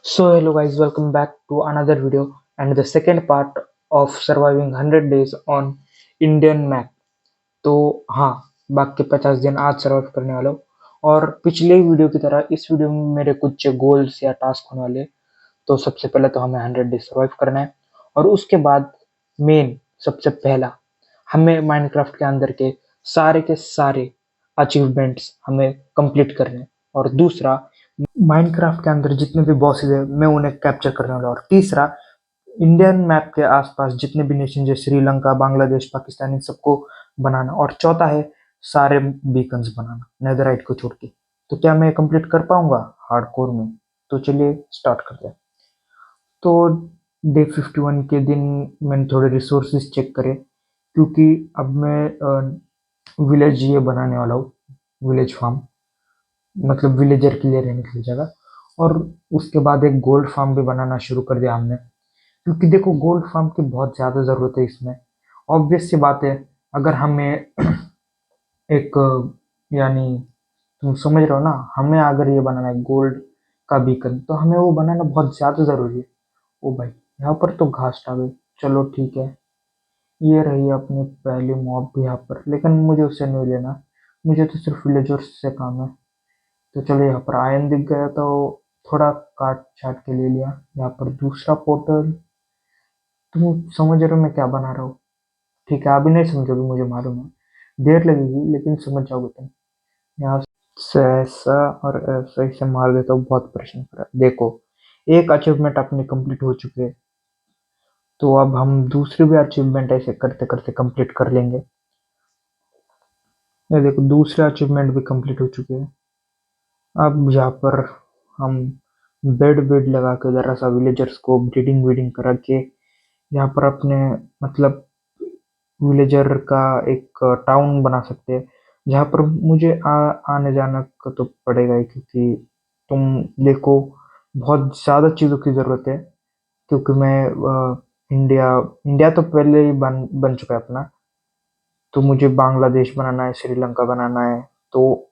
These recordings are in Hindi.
So hello guys, welcome back to another video and the second part of surviving 100 days on Indian map. तो हाँ, बाकी 50 दिन आज सर्वाइव करने वाला हूँ और पिछले वीडियो की तरह इस वीडियो में मेरे कुछ गोल्स या टास्क होने वाले। तो सबसे पहले तो हमें 100 डेज सर्वाइव करना है और उसके बाद मेन सबसे पहला हमें माइनक्राफ्ट के अंदर के सारे अचीवमेंट्स हमें कंप्लीट करने हैं और दूसरा माइनक्राफ्ट के अंदर जितने भी बॉसेस है मैं उन्हें कैप्चर करने वाला हूँ। और तीसरा इंडियन मैप के आसपास जितने भी नेशन जैसे श्रीलंका, बांग्लादेश, पाकिस्तान इन सबको बनाना। और चौथा है सारे बीकन्स बनाना नेदरराइट को छोड़ के। तो क्या मैं कंप्लीट कर पाऊंगा हार्डकोर में? तो चलिए स्टार्ट करते हैं। तो डे 51 के दिन मैंने थोड़े रिसोर्सेज चेक करे क्योंकि अब मैं विलेज ये बनाने वाला हूँ, विलेज फार्म, मतलब विलेजर के लिए रहने के लिए जगह। और उसके बाद एक गोल्ड फार्म भी बनाना शुरू कर दिया हमने क्योंकि देखो गोल्ड फार्म की बहुत ज़्यादा ज़रूरत है इसमें। ऑब्वियस सी बात है, अगर हमें एक यानी तुम समझ रहे हो ना, हमें अगर ये बनाना है गोल्ड का बीकन तो हमें वो बनाना बहुत ज़्यादा ज़रूरी है। ओ भाई, यहाँ पर तो घास आ गई। चलो ठीक है, ये रही अपनी पहली मॉब भी यहाँ पर, लेकिन मुझे उससे नहीं लेना, मुझे तो सिर्फ विलेजर्स से काम है। तो चलो यहाँ पर आयन दिख गया तो थोड़ा काट छाट के ले लिया। यहाँ पर दूसरा पोर्टल, तुम समझ रहे हो मैं क्या बना रहा हूँ? ठीक है, अभी नहीं समझोगे मुझे मालूम है, देर लगेगी लेकिन समझ जाओगे तुम। यहाँ से ऐसा और ऐसा इसे मार देता हूँ, बहुत परेशान कर रहा है। देखो एक अचीवमेंट अपनी कंप्लीट हो चुके हैं, तो अब हम दूसरी भी अचीवमेंट ऐसे करते करते कंप्लीट कर लेंगे। ये देखो दूसरे अचीवमेंट भी कंप्लीट हो चुके हैं। अब यहाँ पर हम बेड बेड लगा के जरा सा विलेजर्स को ब्रीडिंग वीडिंग करा के यहाँ पर अपने मतलब विलेजर का एक टाउन बना सकते हैं जहाँ पर मुझे आने जाना का तो पड़ेगा ही क्योंकि तुम देखो बहुत ज़्यादा चीज़ों की ज़रूरत है। क्योंकि मैं इंडिया इंडिया तो पहले ही बन बन चुका है अपना, तो मुझे बांग्लादेश बनाना है, श्रीलंका बनाना है, तो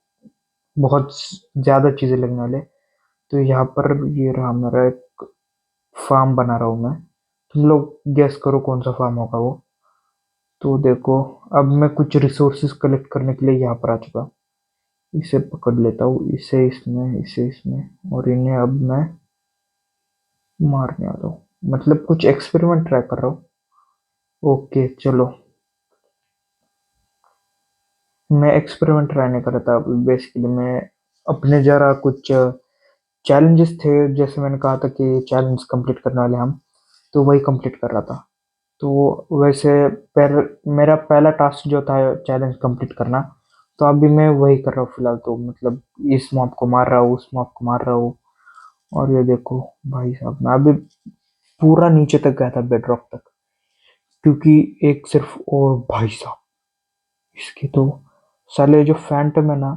बहुत ज़्यादा चीज़ें लगने वाले। तो यहाँ पर ये रहा मेरा एक फार्म बना रहा हूँ मैं। तुम लोग गेस करो कौन सा फार्म होगा वो। तो देखो अब मैं कुछ रिसोर्सेज कलेक्ट करने के लिए यहाँ पर आ चुका। इसे पकड़ लेता हूँ, इसे इसमें, इसे इसमें, और इन्हें अब मैं मारने वाला हूँ, मतलब कुछ एक्सपेरिमेंट ट्राई कर रहा हूँ। ओके चलो, मैं एक्सपेरिमेंट ट्राई नहीं कर रहा था, बेसिकली मैं अपने जरा कुछ चैलेंजेस थे, जैसे मैंने कहा था कि चैलेंज कंप्लीट करने वाले हम, तो वही कंप्लीट कर रहा था। तो वैसे मेरा पहला टास्क जो था चैलेंज कंप्लीट करना, तो अभी मैं वही कर रहा हूँ फिलहाल। तो मतलब इस मॉब को मार रहा हूँ, उस मॉब को मार रहा हूँ। और ये देखो भाई साहब, मैं अभी पूरा नीचे तक गया था, बेडरॉक तक, क्योंकि एक सिर्फ, और भाई साहब इसके तो साले जो फैंटम है ना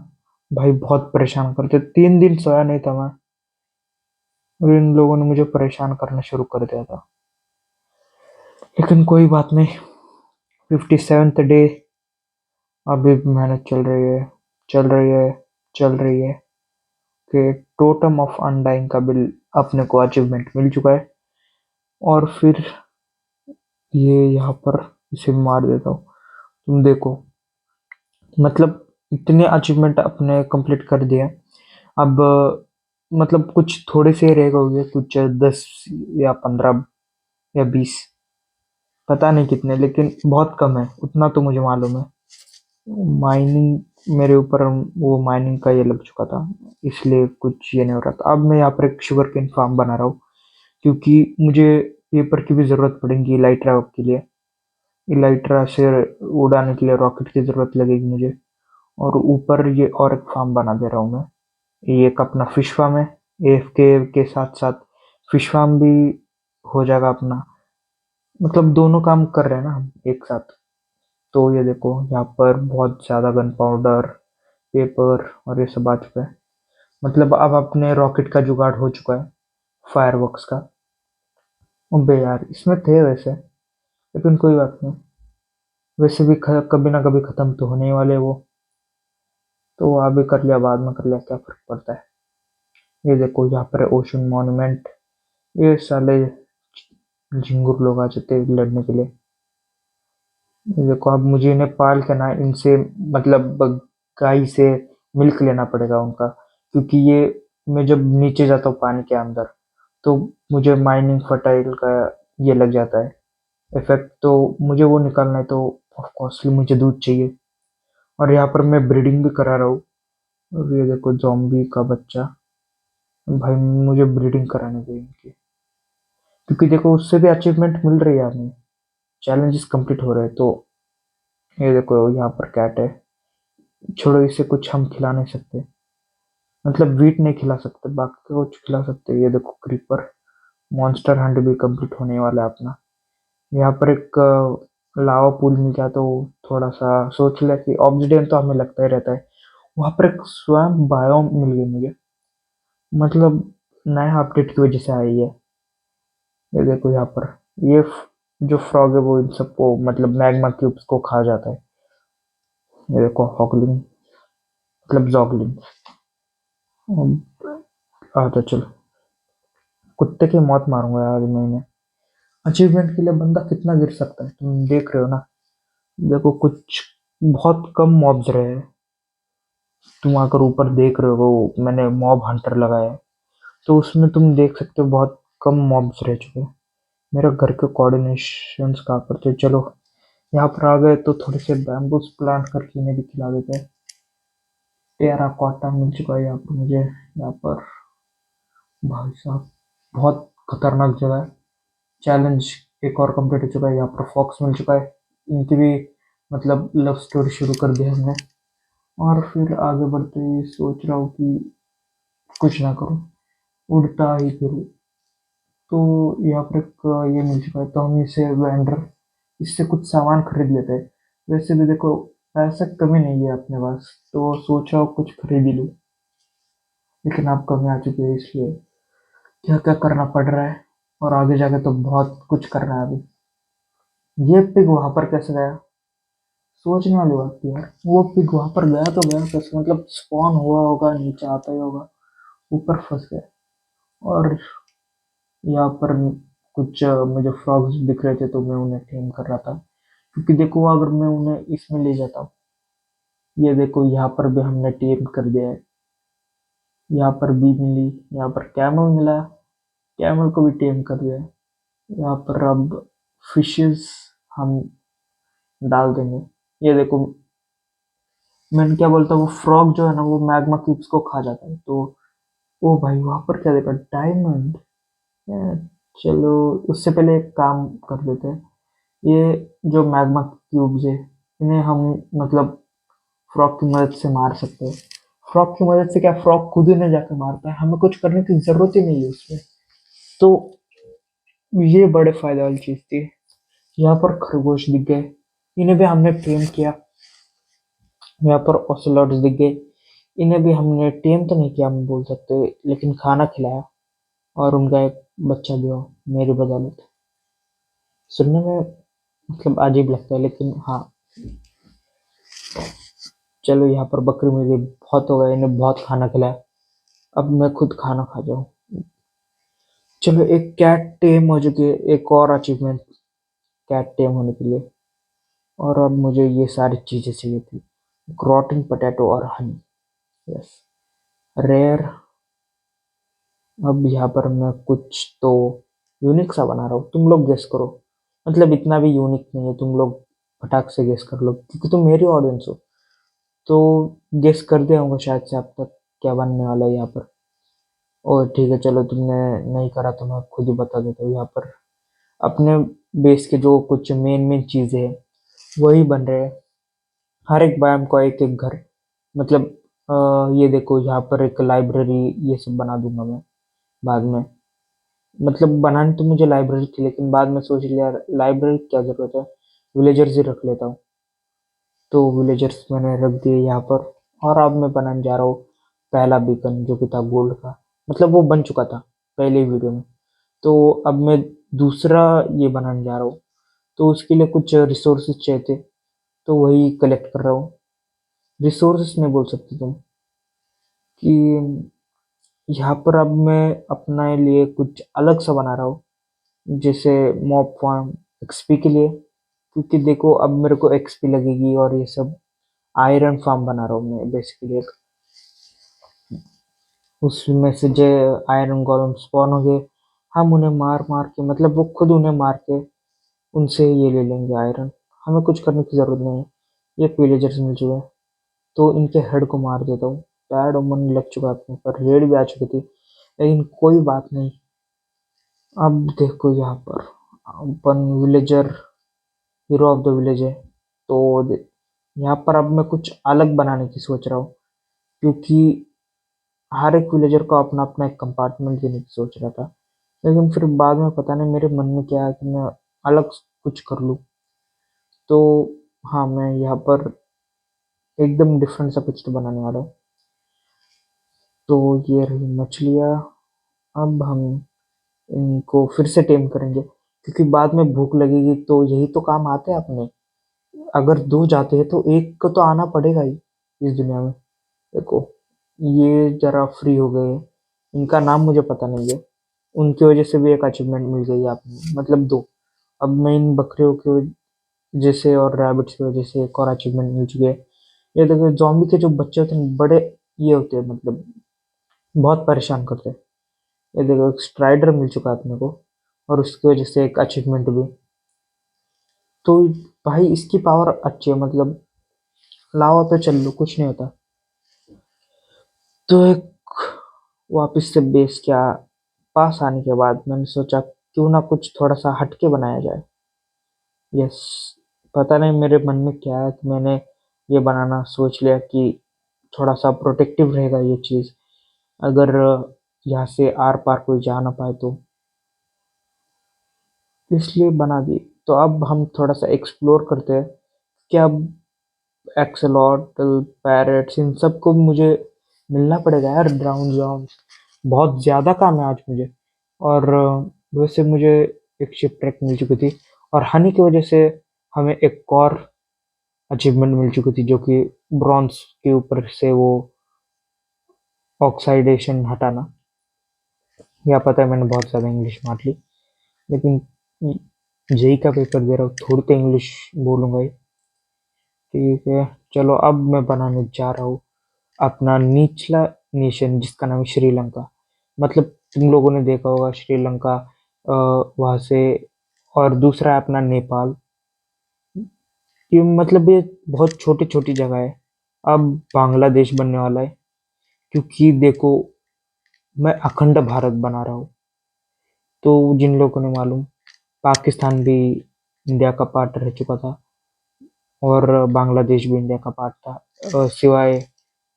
भाई, बहुत परेशान करते। 3 दिन सोया नहीं था मैं और इन लोगों ने मुझे परेशान करना शुरू कर दिया था। लेकिन कोई बात नहीं, 57th डे, अभी मेहनत चल रही है, चल रही है, चल रही है कि टोटम ऑफ अनडाइंग का बिल अपने को अचीवमेंट मिल चुका है। और फिर ये यहाँ पर इसे मार देता हूँ। तुम देखो मतलब इतने अचीवमेंट अपने कंप्लीट कर दिए। अब मतलब कुछ थोड़े से रह गए, कुछ 10 या 15 या 20, पता नहीं कितने, लेकिन बहुत कम है, उतना तो मुझे मालूम है। माइनिंग मेरे ऊपर, वो माइनिंग का ये लग चुका था, इसलिए कुछ ये नहीं हो रहा था। अब मैं यहाँ पर एक शुगर केन फार्म बना रहा हूँ क्योंकि मुझे पेपर की भी ज़रूरत पड़ेगी इलाइट्रा के लिए। इलाइट्रा से उड़ाने के लिए रॉकेट की ज़रूरत लगेगी मुझे। और ऊपर ये और एक फार्म बना दे रहा हूँ मैं, ये एक अपना फिश फार्म है। एएफके के साथ साथ फिश फार्म भी हो जाएगा अपना, मतलब दोनों काम कर रहे हैं ना हम एक साथ। तो ये देखो यहाँ पर बहुत ज़्यादा गन पाउडर, पेपर और ये सब आ चुका है। मतलब अब अपने रॉकेट का जुगाड़ हो चुका है, फायरवर्क्स का। अबे यार इसमें थे वैसे, लेकिन कोई बात नहीं, वैसे भी कभी ना कभी ख़त्म तो होने ही वाले वो। तो अभी कर लिया बाद में कर लिया, क्या फ़र्क पड़ता है। ये देखो यहाँ पर ओशन मॉन्यूमेंट, ये साले झिंगुर लोग आ जाते हैं लड़ने के लिए। देखो अब मुझे इन्हें पाल के ना इनसे मतलब गाय से मिल्क लेना पड़ेगा उनका, क्योंकि ये मैं जब नीचे जाता हूँ पानी के अंदर तो मुझे माइनिंग फर्टाइल का ये लग जाता है इफेक्ट, तो मुझे वो निकालना है, तो ऑफ कोर्सली मुझे दूध चाहिए। और यहाँ पर मैं ब्रीडिंग भी करा रहा हूँ। और ये देखो जॉम्बी का बच्चा, भाई मुझे ब्रीडिंग कराने दो इनकी, क्योंकि देखो उससे भी अचीवमेंट मिल रही है हमें, चैलेंजेस कंप्लीट हो रहे हैं। तो ये देखो यहाँ पर कैट है, छोड़ो इसे कुछ हम खिला नहीं सकते, मतलब वीट नहीं खिला सकते, बाकी कुछ खिला सकते हैं। ये देखो क्रीपर, मॉन्स्टर हंट भी कंप्लीट होने वाला है अपना। यहाँ पर एक लावा पूल मिल गया, तो थोड़ा सा सोच लिया कि ऑब्सिडियन तो हमें लगता ही रहता है। वहाँ पर एक स्वयं बायोम मिल गई मुझे, मतलब नया अपडेट की वजह से आई है। ये देखो यहाँ पर ये जो फ्रॉग है वो इन सबको मतलब मैग्मा क्यूब्स को खा जाता है। ये देखो हॉगलिंग मतलब जॉगलिंग। तो चलो कुत्ते की मौत मारूंगा आज मैं इन्हें। अचीवमेंट के लिए बंदा कितना गिर सकता है तुम देख रहे हो ना। देखो कुछ बहुत कम मॉब्स रहे हैं, तुम अगर ऊपर देख रहे हो मैंने मॉब हंटर लगाया है, तो उसमें तुम देख सकते हो बहुत कम मॉब्स रह चुके हैं। मेरा घर के कोऑर्डिनेशन कहाँ पर थे, चलो यहाँ पर आ गए तो थोड़े से बैम्बूस प्लांट करके इन्हें भी खिला देते हैं। टेराकोटा मिल चुका है यहाँ पर मुझे, यहाँ पर भाई साहब बहुत खतरनाक जगह है। चैलेंज एक और कंप्लीट हो चुका है, यहाँ पर फॉक्स मिल चुका है, इनकी भी मतलब लव स्टोरी शुरू कर दी हमने। और फिर आगे बढ़ते ही सोच रहा हूँ कि कुछ ना करूँ, उड़ता ही फिरूँ। तो यहाँ पर एक ये मिल चुका है, तो हम इसे वेंडर, इससे कुछ सामान खरीद लेते हैं। वैसे भी देखो पैसा कमी नहीं है अपने पास, तो सोच रहा हूँ कुछ खरीद ही लूँ, लेकिन अब कमी आ चुकी है, इसलिए क्या क्या करना पड़ रहा है। और आगे जाके तो बहुत कुछ करना है अभी। ये पिग वहां पर कैसे गया, सोचने वाली बात थी यार। वो पिग वहां पर गया तो गया कैसे, मतलब स्पॉन हुआ होगा नीचे आता ही होगा, ऊपर फंस गया। और यहाँ पर कुछ मुझे फ्रॉग्स दिख रहे थे, तो मैं उन्हें टेम कर रहा था, क्योंकि देखो अगर मैं उन्हें इसमें ले जाता हूँ, ये देखो यहाँ पर भी हमने टेम कर दिया है। यहाँ पर बी मिली, यहाँ पर कैमल मिला, कैमल को भी टेम कर दिया है। यहाँ पर अब फिशेस हम डाल देंगे। ये देखो मैंने क्या बोलता, वो फ्रॉग जो है ना वो मैग्मा क्यूब्स को खा जाता है। तो ओ भाई वहां पर क्या देखा, डायमंड। चलो उससे पहले एक काम कर देते हैं, ये जो मैग्मा क्यूब्स है इन्हें हम मतलब फ्रॉग की मदद से मार सकते हैं। फ्रॉग की मदद से क्या, फ्रॉग खुद ही नहीं जाकर मारता है, हमें कुछ करने की जरूरत ही नहीं है उसमें। तो ये बड़े फायदे वाली चीज थी। यहाँ पर खरगोश दिख गए, इन्हें भी हमने ट्रेन किया। यहाँ पर ओसेलॉट्स दिख गए, इन्हें भी हमने टेम तो नहीं किया हम बोल सकते, लेकिन खाना खिलाया। और उनका एक बच्चा भी हो मेरी बदौलत। सुनने में मतलब अजीब लगता है, लेकिन हाँ। चलो यहाँ पर बकरी मुझे बहुत हो गया, इन्हें बहुत खाना खिलाया, अब मैं खुद खाना खा जाऊँ। चलो एक कैट टेम हो चुकी है, एक और अचीवमेंट कैट टेम होने के लिए। और अब मुझे ये सारी चीजें चाहिए थी, ग्रोटिंग पोटैटो और हनी। Yes, rare. अब यहाँ पर मैं कुछ तो यूनिक सा बना रहा हूँ, तुम लोग गेस करो। मतलब इतना भी यूनिक नहीं है, तुम लोग फटाक से गेस कर लो, क्योंकि तुम मेरी ऑडियंस हो। तो गेस कर दिया होगा शायद से अब तक क्या बनने वाला है यहाँ पर। और ठीक है चलो, तुमने नहीं करा तो मैं खुद ही बता देता हूँ। यहाँ पर अपने बेस के जो कुछ मेन मेन चीज़ें हैं वही बन रहे हैं। हर एक बायम को एक एक घर, मतलब ये देखो यहाँ पर एक लाइब्रेरी, ये सब बना दूंगा मैं बाद में। मतलब बनानी तो मुझे लाइब्रेरी थी, लेकिन बाद में सोच लिया लाइब्रेरी की क्या जरूरत है, विलेजर्स ही रख लेता हूँ। तो विलेजर्स मैंने रख दिए यहाँ पर। और अब मैं बनाने जा रहा हूँ पहला बीकन, जो कि था गोल्ड का, मतलब वो बन चुका था पहले ही वीडियो में। तो अब मैं दूसरा ये बनाने जा रहा हूँ, तो उसके लिए कुछ रिसोर्सेज चाहिए थे, तो वही कलेक्ट कर रहा हूँ। रिसोर्सेज नहीं बोल सकते तुम, कि यहाँ पर अब मैं अपने लिए कुछ अलग सा बना रहा हूँ, जैसे मॉब फार्म एक्सपी के लिए, क्योंकि देखो अब मेरे को एक्सपी लगेगी और ये सब। आयरन फार्म बना रहा हूँ मैं बेसिकली, उसमें से जो आयरन गोलेम स्पॉन हो गए, हम उन्हें मार मार के, मतलब वो खुद उन्हें मार के उनसे ये ले लेंगे आयरन। हमें कुछ करने की जरूरत नहीं है। ये विलेजर्स मिल चुके हैं, तो इनके हेड को मार देता हूँ। पैड ओमन लग चुका है अपने ऊपर, रेड भी आ चुकी थी, लेकिन कोई बात नहीं। अब देखो यहाँ पर अपन villager hero of the village है, तो यहाँ पर अब मैं कुछ अलग बनाने की सोच रहा हूँ, क्योंकि हर एक विलेजर को अपना अपना एक कंपार्टमेंट देने की सोच रहा था। लेकिन फिर बाद में पता नहीं मेरे मन में क्या है कि मैं अलग कुछ कर लूँ। तो हाँ, मैं यहाँ पर एकदम डिफरेंट सा कुछ तो बनाने वाला हूँ। तो ये रही मछलियाँ। अब हम इनको फिर से टेम करेंगे, क्योंकि बाद में भूख लगेगी, तो यही तो काम आते हैं अपने। अगर दो जाते हैं तो एक को तो आना पड़ेगा ही इस दुनिया में। देखो, ये जरा फ्री हो गए, इनका नाम मुझे पता नहीं है। उनकी वजह से भी एक अचीवमेंट मिल गई आपने, मतलब दो। अब मैं इन बकरियों की वजह से और रैबिट्स की वजह से एक और अचीवमेंट मिल चुकी है। ये देखो, जॉम्बी के जो बच्चे होते हैं बड़े ये होते हैं, मतलब बहुत परेशान करते हैं। ये देखो, एक स्ट्राइडर मिल चुका है अपने को, और उसकी वजह से एक अचीवमेंट भी। तो भाई इसकी पावर अच्छी है, मतलब लावा पे चल लो कुछ नहीं होता। तो एक वापस से बेस क्या पास आने के बाद मैंने सोचा क्यों ना कुछ थोड़ा सा हटके बनाया जाए। यस, पता नहीं मेरे मन में क्या है कि मैंने ये बनाना सोच लिया कि थोड़ा सा प्रोटेक्टिव रहेगा ये चीज़, अगर यहाँ से आर पार कोई जा ना पाए तो, इसलिए बना दी। तो अब हम थोड़ा सा एक्सप्लोर करते हैं कि अब एक्सलॉटल पैरेट्स इन सबको मुझे मिलना पड़ेगा यार, ब्राउन जॉन्स। बहुत ज़्यादा काम है आज मुझे। और वैसे मुझे एक शिप ट्रैक मिल चुकी थी, और हनी की वजह से हमें एक और अचीवमेंट मिल चुकी थी, जो कि ब्रॉन्ज के ऊपर से वो ऑक्साइडेशन हटाना। या पता है मैंने बहुत ज़्यादा इंग्लिश मार ली, लेकिन जेई का पेपर दे रहा हूँ, थोड़ी तो इंग्लिश बोलूंगा ही। ठीक है, चलो अब मैं बनाने जा रहा हूँ अपना निचला नेशन, जिसका नाम है श्रीलंका। मतलब तुम लोगों ने देखा होगा श्रीलंका, वहाँ से। और दूसरा है अपना नेपाल। ये मतलब ये बहुत छोटी छोटी जगह है। अब बांग्लादेश बनने वाला है, क्योंकि देखो मैं अखंड भारत बना रहा हूँ। तो जिन लोगों ने मालूम, पाकिस्तान भी इंडिया का पार्ट रह चुका था, और बांग्लादेश भी इंडिया का पार्ट था, सिवाय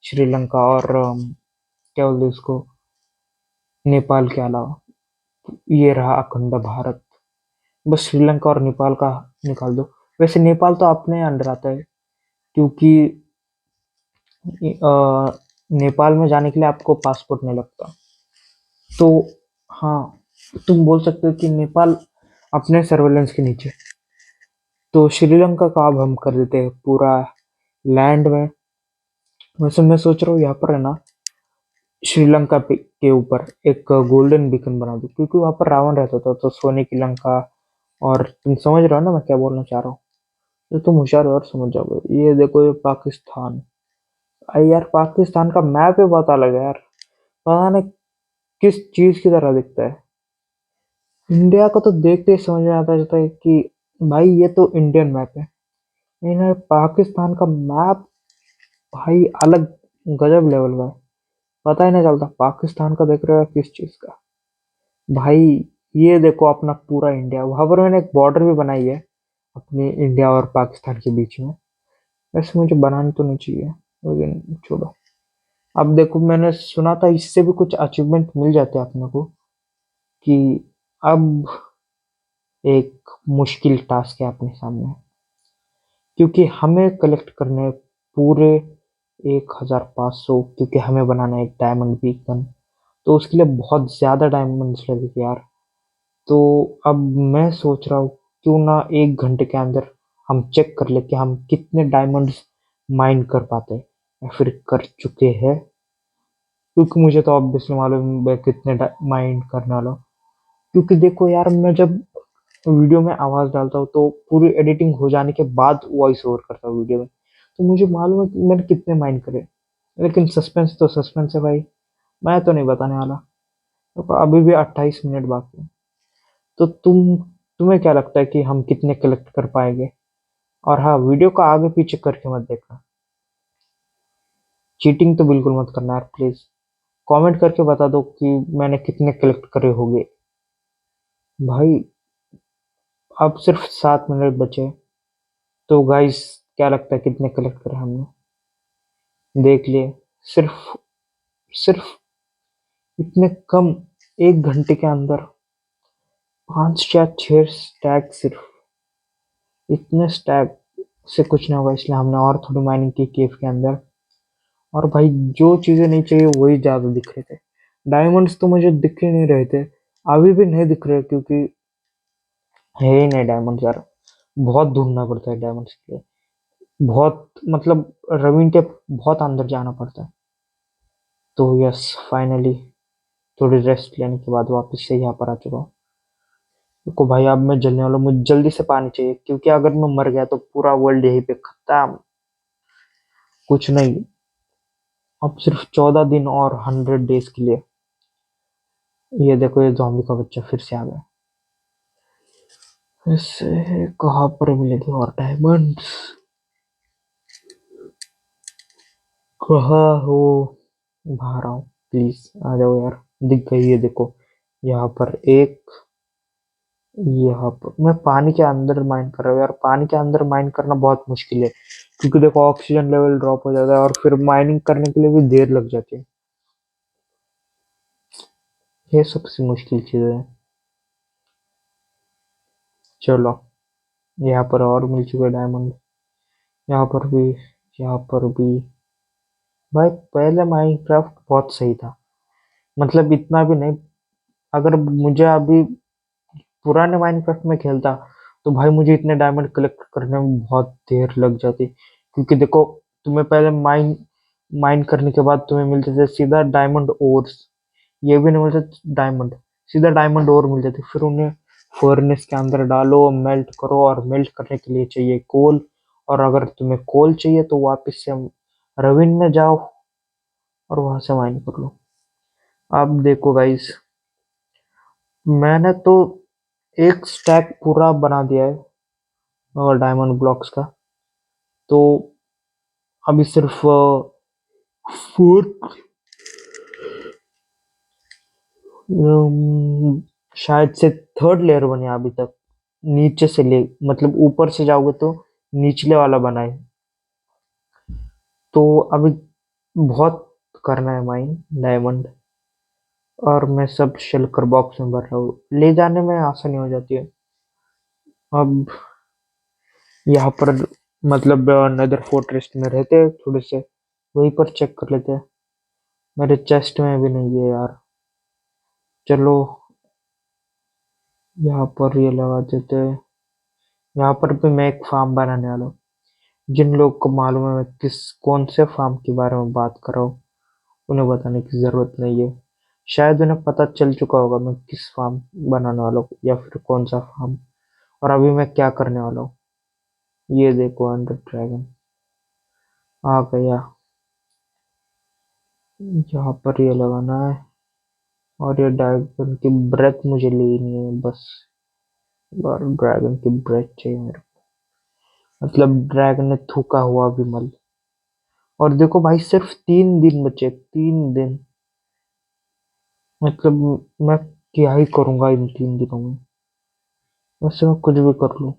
श्रीलंका और क्या बोलते हैं उसको, नेपाल के अलावा। ये रहा अखंड भारत। बस श्रीलंका और नेपाल का निकाल दो। वैसे नेपाल तो अपने अंडर आता है, क्योंकि नेपाल में जाने के लिए आपको पासपोर्ट नहीं लगता। तो हाँ, तुम बोल सकते हो कि नेपाल अपने सर्वेलेंस के नीचे। तो श्रीलंका का अब हम कर देते हैं पूरा लैंड में। वैसे मैं सोच रहा हूँ यहाँ पर है ना, श्रीलंका के ऊपर एक गोल्डन बीकन बना दूं, क्योंकि वहां पर रावण रहता था, तो सोने की लंका। और तुम समझ रहे हो ना मैं क्या बोलना चाह रहा हूँ। तो तुम होशियार हो और समझ जाओगे। ये देखो, ये पाकिस्तान। अरे यार, पाकिस्तान का मैप ही बहुत अलग है यार, पता नहीं किस चीज की तरह दिखता है। इंडिया को तो देखते ही समझ में आता जाता है कि भाई ये तो इंडियन मैप है। लेकिन यार पाकिस्तान का मैप भाई अलग, गजब लेवल का है। पता ही नहीं चलता पाकिस्तान का देख रहे हो या किस चीज का। भाई ये देखो अपना पूरा इंडिया, वहां पर मैंने एक बॉर्डर भी बनाई है अपने इंडिया और पाकिस्तान के बीच में। वैसे मुझे बनानी तो नहीं चाहिए, लेकिन छोड़ो। अब देखो, मैंने सुना था इससे भी कुछ अचीवमेंट मिल जाते हैं अपने को, कि अब एक मुश्किल टास्क है अपने सामने, क्योंकि हमें कलेक्ट करने हैं पूरे 1500, क्योंकि हमें बनाना है एक डायमंड बीकन। तो उसके लिए बहुत ज्यादा डायमंड्स लगेंगे यार। तो अब मैं सोच रहा हूँ क्यों ना 1 घंटे के अंदर हम चेक कर ले कि हम कितने डायमंड्स माइन कर पाते हैं या फिर कर चुके हैं। क्योंकि मुझे तो ऑब्वियसली मालूम है मैं कितने माइंड करने वाला हूँ। क्योंकि देखो यार, मैं जब वीडियो में आवाज डालता हूँ तो पूरी एडिटिंग हो जाने के बाद वॉइस ओवर करता हूँ वीडियो में, तो मुझे मालूम है कि मैंने कितने माइंड करे। लेकिन सस्पेंस तो सस्पेंस है भाई, मैं तो नहीं बताने वाला। तो अभी भी 28 मिनट बाकी है। तो तुम्हें क्या लगता है कि हम कितने कलेक्ट कर पाएंगे? और हाँ, वीडियो को आगे पीछे करके मत देखना। चीटिंग तो बिल्कुल मत करना यार प्लीज। कमेंट करके बता दो कि मैंने कितने कलेक्ट करे होंगे। भाई अब सिर्फ 7 मिनट बचे। तो गाइस, क्या लगता है कितने कलेक्ट करे हमने? देख लिए। सिर्फ सिर्फ इतने कम 1 घंटे के अंदर 5 या 6 स्टैक। सिर्फ इतने स्टैक से कुछ नहीं होगा, इसलिए हमने और थोड़ी माइनिंग की केव के अंदर। और भाई, जो चीजें नहीं चाहिए वही ज्यादा दिख रहे थे। डायमंड्स तो मुझे दिख ही नहीं रहे थे, अभी भी नहीं दिख रहे, क्योंकि है ही नहीं डायमंड यार। बहुत ढूंढना पड़ता है डायमंड्स के लिए। बहुत मतलब रविन के बहुत अंदर जाना पड़ता है। तो यस, फाइनली थोड़ी रेस्ट लेने के बाद वापस से यहाँ पर आ चुका हूँ। देखो भाई, अब मैं जलने वाला हूँ, मुझे जल्दी से पानी चाहिए, क्योंकि अगर मैं मर गया तो पूरा वर्ल्ड यहीं पे खत्म। कुछ नहीं। अब सिर्फ 14 दिन और 100 डेज के लिए। ये देखो, ये ज़ॉम्बी का बच्चा फिर से आ गया। इससे कहाँ पर मिलेगी और डायमंड्स? कहाँ हो? बाहर आओ प्लीज, आ जाओ यार। दिख गई, ये देखो। यहाँ पर एक। यहाँ पर मैं पानी के अंदर माइन कर रहा हूँ यार। पानी के अंदर माइन करना बहुत मुश्किल है, क्योंकि देखो ऑक्सीजन लेवल ड्रॉप हो जाता है और फिर माइनिंग करने के लिए भी देर लग जाती है। ये सबसे मुश्किल चीज है। चलो, यहाँ पर और मिल चुके डायमंड। यहाँ पर भी। यहाँ पर भी। भाई पहले माइनक्राफ्ट बहुत सही था, मतलब इतना भी नहीं। अगर मुझे अभी पुराने माइनक्राफ्ट में खेलता, तो भाई मुझे इतने डायमंड कलेक्ट करने में बहुत देर लग जाती। क्योंकि देखो, तुम्हें पहले माइन माइन करने के बाद तुम्हें मिलते थे सीधा डायमंड ओर्स। ये भी नहीं मिलते डायमंड, सीधा डायमंड ओर मिल जाते। फिर उन्हें फर्नेस के अंदर डालो, मेल्ट करो, और मेल्ट करने के लिए चाहिए कोल। और अगर तुम्हें कोल चाहिए तो वापस से रविन में जाओ और वहां से माइन कर लो। अब देखो गाइस, मैंने तो एक स्टैक पूरा बना दिया है और डायमंड ब्लॉक्स का। तो अभी सिर्फ 4, शायद से थर्ड लेयर बने अभी तक। नीचे से ले, मतलब ऊपर से जाओगे तो निचले वाला बना है। तो अभी बहुत करना है माइन डायमंड। और मैं सब शेल्कर बॉक्स में भर रहा हूँ, ले जाने में आसानी हो जाती है। अब यहाँ पर मतलब नदर फोर्ट्रेस में रहते हैं थोड़े से, वहीं पर चेक कर लेते हैं। मेरे चेस्ट में भी नहीं है यार। चलो, यहाँ पर ये लगा देते हैं। यहाँ पर भी मैं एक फार्म बनाने वाला हूँ। जिन लोग को मालूम है मैं कौन से फार्म के बारे में बात कर रहा हूँ, उन्हें बताने की जरूरत नहीं है। शायद उन्हें पता चल चुका होगा मैं किस फार्म बनाने वाला हूँ, या फिर कौन सा फार्म, और अभी मैं क्या करने वाला हूँ। ये देखो, अंडर ड्रैगन आ गया। यहाँ पर ये लगाना है। और ये ड्रैगन की ब्रेथ मुझे लेनी है बस। और ड्रैगन की ब्रेथ चाहिए मेरे को। मतलब ड्रैगन ने थूका हुआ विमल। और देखो भाई, सिर्फ 3 दिन बचे, 3 दिन। मतलब मैं क्या ही करूंगा इन 3 दिनों में? वैसे मैं कुछ भी कर लूं,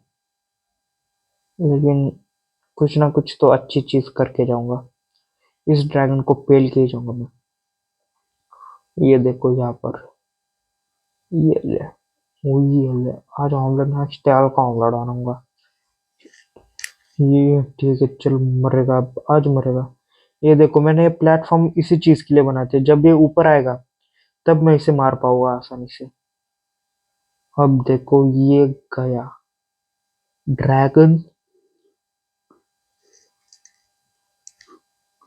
लेकिन कुछ ना कुछ तो अच्छी चीज करके जाऊंगा। इस ड्रैगन को पेल के ही जाऊंगा मैं। ये देखो यहाँ पर। ये ले। ये ले। आज ऑमलेट ना, आज त्याल का ऑमलेट बनाऊंगा। ये ठीक है, चल। मरेगा अब, आज मरेगा। ये देखो, मैंने ये प्लेटफॉर्म इसी चीज के लिए बनाए थे, जब ये ऊपर आएगा तब मैं इसे मार पाऊंगा आसानी से। अब देखो, ये गया ड्रैगन,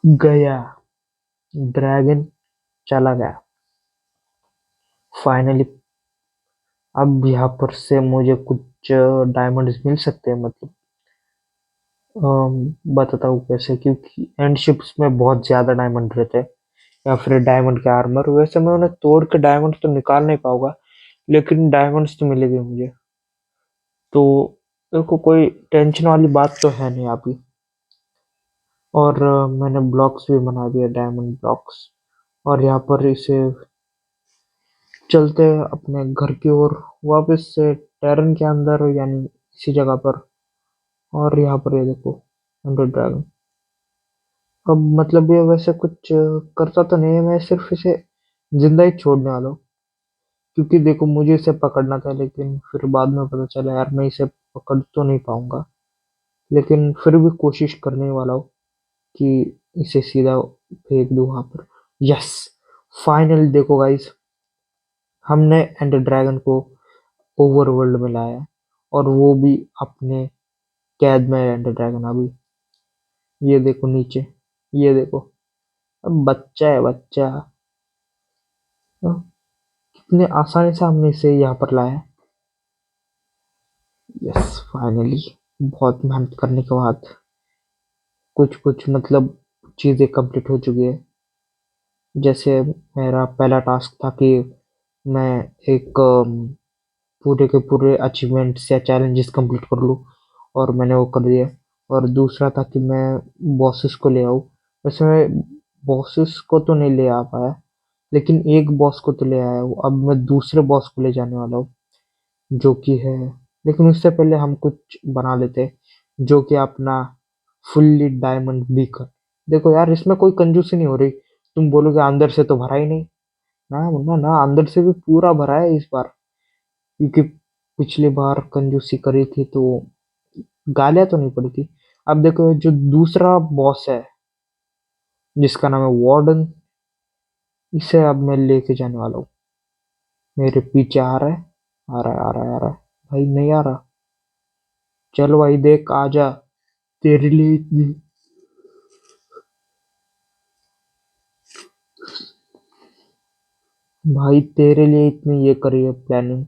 गया ड्रैगन। चला गया। फाइनली अब यहाँ पर से मुझे कुछ डायमंड्स मिल सकते हैं, मतलब बताता हूँ कैसे, क्योंकि एंड शिप्स में बहुत ज्यादा डायमंड रहते हैं, या फिर डायमंड के आर्मर। वैसे मैं उन्हें तोड़ के डायमंड तो निकाल नहीं पाऊंगा, लेकिन डायमंड्स तो मिलेंगे मुझे। तो देखो, कोई टेंशन वाली बात तो है नहीं अभी। और मैंने ब्लॉक्स भी बना दिए, डायमंड ब्लॉक्स। और यहाँ पर इसे चलते हैं अपने घर की ओर वापस से, टेरन के अंदर, यानी इसी जगह पर। और यहाँ पर ये देखो, हंड्रेड ड्रैगन। अब मतलब ये वैसे कुछ करता तो नहीं है, मैं सिर्फ इसे जिंदा ही छोड़ने वाला हूँ। क्योंकि देखो, मुझे इसे पकड़ना था, लेकिन फिर बाद में पता चला यार मैं इसे पकड़ तो नहीं पाऊंगा। लेकिन फिर भी कोशिश करने वाला हूँ कि इसे सीधा फेंक दूं वहां पर। यस, फाइनल देखो गाइस, हमने एंडर ड्रैगन को ओवरवर्ल्ड में लाया है, और वो भी अपने कैद में है एंडर ड्रैगन अभी। ये देखो नीचे, ये देखो, अब बच्चा है बच्चा। हाँ, कितने आसानी से हमने इसे यहाँ पर लाया। यस, फाइनली बहुत मेहनत करने के बाद कुछ कुछ मतलब चीजें कंप्लीट हो चुकी है। जैसे मेरा पहला टास्क था कि मैं एक पूरे के पूरे अचीवमेंट्स या चैलेंजेस कंप्लीट कर लूँ, और मैंने वो कर दिया। और दूसरा था कि मैं बॉसेस को ले आऊँ। वैसे मैं बॉसेस को तो नहीं ले आ पाया, लेकिन एक बॉस को तो ले आया हूँ। अब मैं दूसरे बॉस को ले जाने वाला हूँ, जो कि है, लेकिन उससे पहले हम कुछ बना लेते हैं, जो कि अपना फुल्ली डायमंड बीकर। देखो यार, इसमें कोई कंजूसी नहीं हो रही। तुम बोलोगे अंदर से तो भरा ही नहीं। ना मुन्ना ना, अंदर से भी पूरा भरा है इस बार। क्योंकि पिछली बार कंजूसी करी थी तो गालियां तो नहीं पड़ी थी। अब देखो, जो दूसरा बॉस है, जिसका नाम है वार्डन, इसे अब मैं लेके जाने वाला हूँ। मेरे पीछे आ रहा है, आ रहा है, आ रहा है, आ रहा है। भाई नहीं आ रहा। चलो भाई देख, आजा। तेरे लिए इतनी, भाई तेरे लिए इतनी ये करी है प्लानिंग,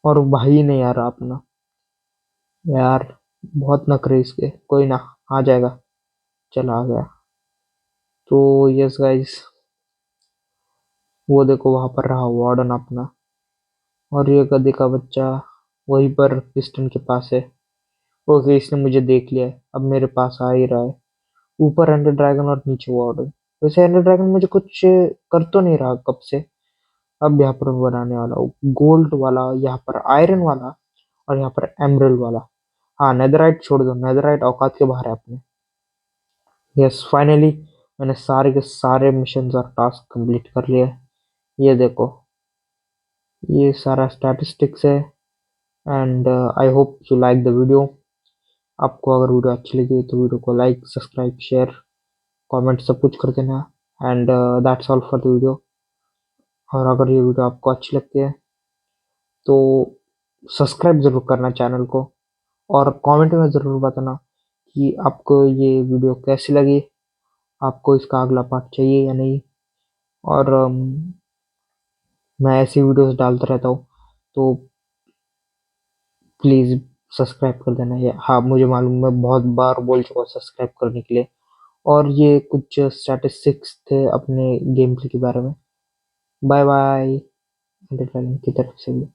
और भाई नहीं आ रहा अपना। यार बहुत नखरे इसके, कोई ना, आ जाएगा। चला आ गया। तो यस गाइस, वो देखो वहां पर रहा वार्डन अपना। और ये गधे का बच्चा वहीं पर पिस्टन के पास है। ओके, इसने मुझे देख लिया है, अब मेरे पास आ ही रहा है। ऊपर एंडर ड्रैगन और नीचे वार्डन। वैसे एंडर ड्रैगन मुझे कुछ कर तो नहीं रहा कब से। अब यहाँ पर मैं बनाने वाला हूँ गोल्ड वाला, यहाँ पर आयरन वाला, और यहाँ पर एमरल्ड वाला। हाँ, नेदरराइट छोड़ दो, नेदरराइट औकात के बाहर है अपने। यस, फाइनली मैंने सारे के सारे मिशन और टास्क कंप्लीट कर लिए। ये देखो, ये सारा स्टैटिस्टिक्स है। And I hope you like the video. आपको अगर वीडियो अच्छी लगी तो वीडियो को लाइक, सब्सक्राइब, शेयर, कमेंट सब कुछ कर देना। And that's all for the video. और अगर ये वीडियो आपको अच्छी लगती है तो सब्सक्राइब जरूर करना चैनल को, और कमेंट में ज़रूर बताना कि आपको ये वीडियो कैसी लगी, आपको इसका अगला पार्ट चाहिए या नहीं। और मैं ऐसी वीडियोस डालता रहता हूँ, तो प्लीज़ सब्सक्राइब कर देना। ये हाँ, मुझे मालूम, मैं बहुत बार बोल चुका हूँ सब्सक्राइब करने के लिए। और ये कुछ स्टैटिस्टिक्स थे अपने गेम प्ले के बारे में। बाय बाय की तरफ से भी।